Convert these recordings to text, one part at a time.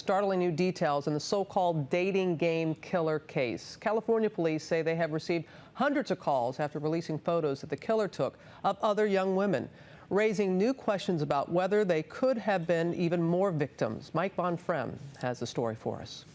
startling new details in the so-called dating game killer case. California police say they have received hundreds of calls after releasing photos that the killer took of other young women, raising new questions about whether they could have been even more victims. Mike Von Frem has the story for us.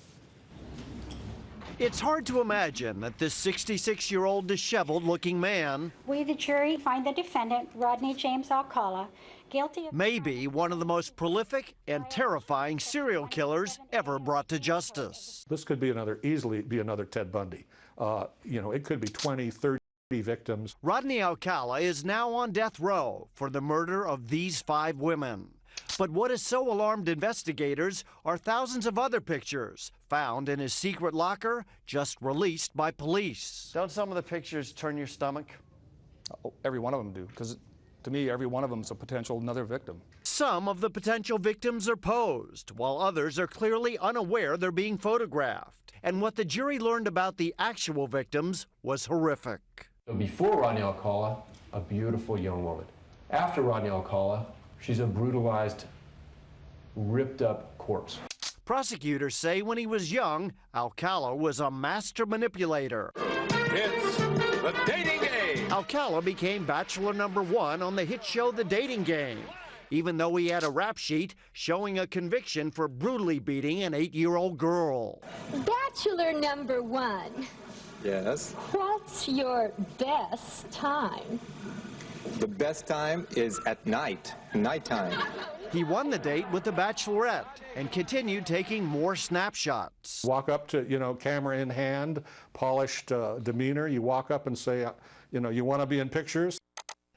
It's hard to imagine that this 66-year-old disheveled-looking man, We, the jury, find the defendant, Rodney James Alcala, guilty of... may be one of the most prolific and terrifying serial killers ever brought to justice. This could be easily be another Ted Bundy. It could be 20, 30 victims. Rodney Alcala is now on death row for the murder of these 5 women. But what has so alarmed investigators are thousands of other pictures found in his secret locker, just released by police. Don't some of the pictures turn your stomach? Oh, every one of them do, because to me, every one of them is a potential another victim. Some of the potential victims are posed, while others are clearly unaware they're being photographed. And what the jury learned about the actual victims was horrific. Before Rodney Alcala, a beautiful young woman. After Rodney Alcala, she's a brutalized, ripped up corpse. Prosecutors say when he was young, Alcala was a master manipulator. It's the dating game. Alcala became bachelor #1 on the hit show The Dating Game, even though he had a rap sheet showing a conviction for brutally beating an 8-year-old girl. Bachelor #1. Yes. What's your best time? The best time is at night, nighttime. He won the date with the Bachelorette and continued taking more snapshots. Walk up to, camera in hand, polished demeanor. You walk up and say, you want to be in pictures?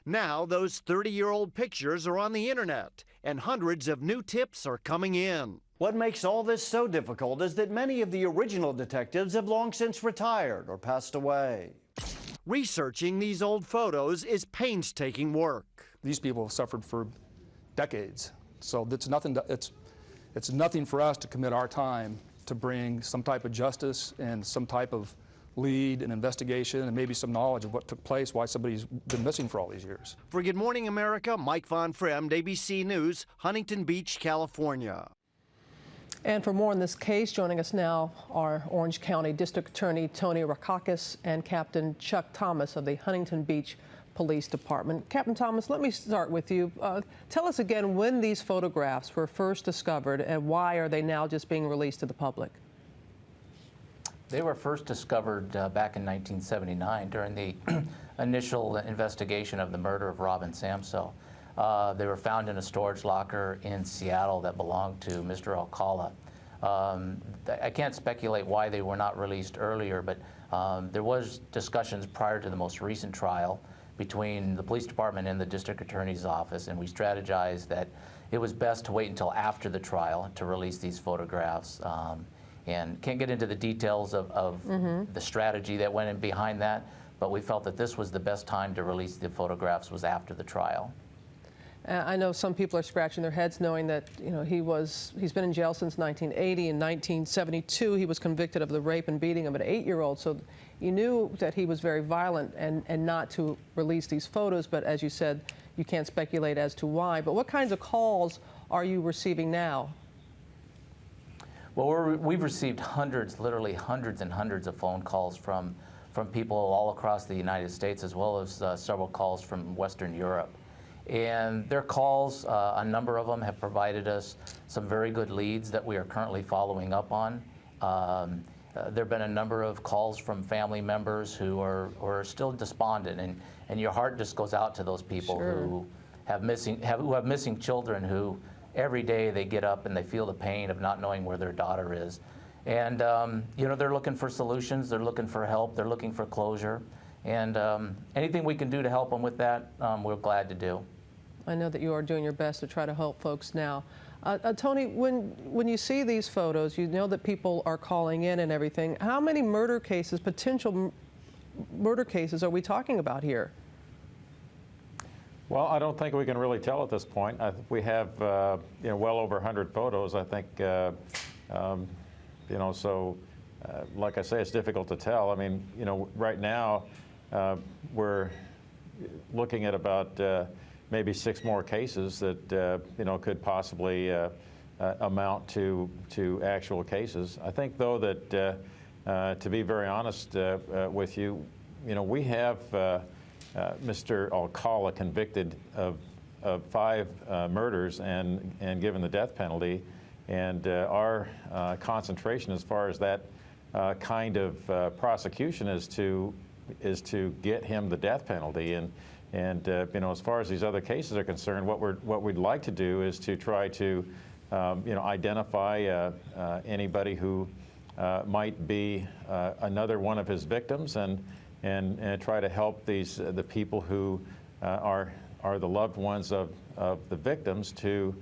Now those 30-year-old pictures are on the internet, and hundreds of new tips are coming in. What makes all this so difficult is that many of the original detectives have long since retired or passed away. Researching these old photos is painstaking work. These people have suffered for decades, so it's nothing for us to commit our time to bring some type of justice and some type of lead and investigation and maybe some knowledge of what took place, why somebody's been missing for all these years. For Good Morning America, Mike Von Frem, ABC News, Huntington Beach, California. And for more on this case, joining us now are Orange County District Attorney Tony Rakakis and Captain Chuck Thomas of the Huntington Beach Police Department. Captain Thomas, let me start with you. Tell us again when these photographs were first discovered and why are they now just being released to the public? They were first discovered back in 1979 during the initial investigation of the murder of Robin Samso. They were found in a storage locker in Seattle that belonged to Mr. Alcala. I can't speculate why they were not released earlier, but there was discussions prior to the most recent trial between the police department and the district attorney's office, and we strategized that it was best to wait until after the trial to release these photographs. And can't get into the details of the strategy that went in behind that, but we felt that this was the best time to release the photographs was after the trial. I know some people are scratching their heads knowing that he's been in jail since 1980. In 1972, he was convicted of the rape and beating of an 8-year-old. So you knew that he was very violent and not to release these photos. But as you said, you can't speculate as to why. But what kinds of calls are you receiving now? Well, we've received hundreds, literally hundreds and hundreds of phone calls from people all across the United States, as well as several calls from Western Europe. And their calls, a number of them have provided us some very good leads that we are currently following up on. There have been a number of calls from family members who are still despondent, and your heart just goes out to those people who have missing children who every day they get up and they feel the pain of not knowing where their daughter is. And they're looking for solutions, they're looking for help, they're looking for closure. And anything we can do to help them with that, we're glad to do. I know that you are doing your best to try to help folks now. Tony, when you see these photos, you know that people are calling in and everything. How many murder cases, potential murder cases, are we talking about here? Well, I don't think we can really tell at this point. We have well over 100 photos. I think like I say, it's difficult to tell. I mean, right now we're looking at about maybe 6 more cases that could possibly amount to actual cases. I think, though, that to be very honest with you, we have Mr. Alcala convicted of 5 murders and given the death penalty, and our concentration as far as that kind of prosecution is to get him the death penalty. And as far as these other cases are concerned, what we'd like to do is to try to identify anybody who might be another one of his victims, and try to help the people who are the loved ones of the victims to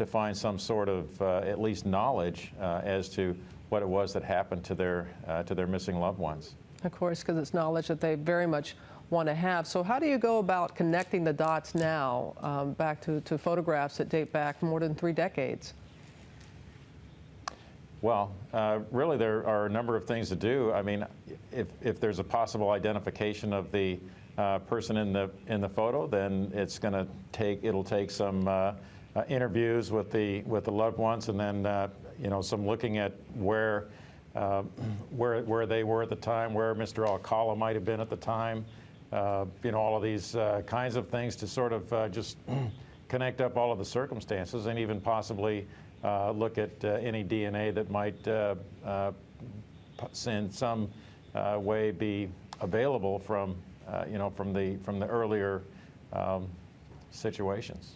find some sort of at least knowledge as to what it was that happened to their missing loved ones. Of course, because it's knowledge that they very much want to have. So how do you go about connecting the dots now back to photographs that date back more than 3 decades? Well, really there are a number of things to do. I mean, if there's a possible identification of the person in the photo, then it'll take some interviews with the loved ones, and then some looking at where they were at the time, where Mr. Alcala might have been at the time. All of these kinds of things to sort of just connect up all of the circumstances, and even possibly look at any DNA that might in some way be available from the earlier situations.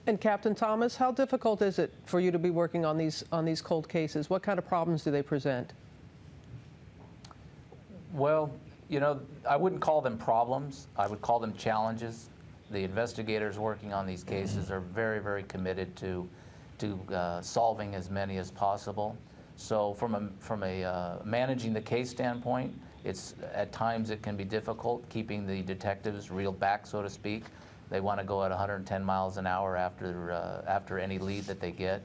And Captain Thomas, how difficult is it for you to be working on these cold cases? What kind of problems do they present? Well, I wouldn't call them problems. I would call them challenges. The investigators working on these cases are very, very committed to solving as many as possible. So from a managing the case standpoint, at times it can be difficult keeping the detectives reeled back, so to speak. They want to go at 110 miles an hour after any lead that they get.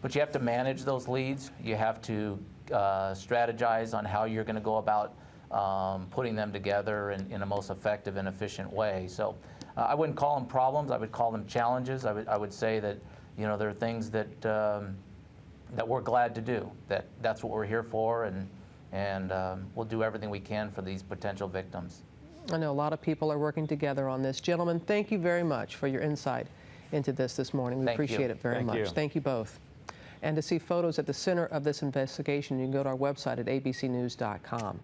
But you have to manage those leads. You have to strategize on how you're going to go about putting them together in a most effective and efficient way. So I wouldn't call them problems. I would call them challenges. I would say that there are things that we're glad to do. That's what we're here for, and we'll do everything we can for these potential victims. I know a lot of people are working together on this. Gentlemen, thank you very much for your insight into this morning. We appreciate it very much. Thank you both. And to see photos at the center of this investigation, you can go to our website at abcnews.com.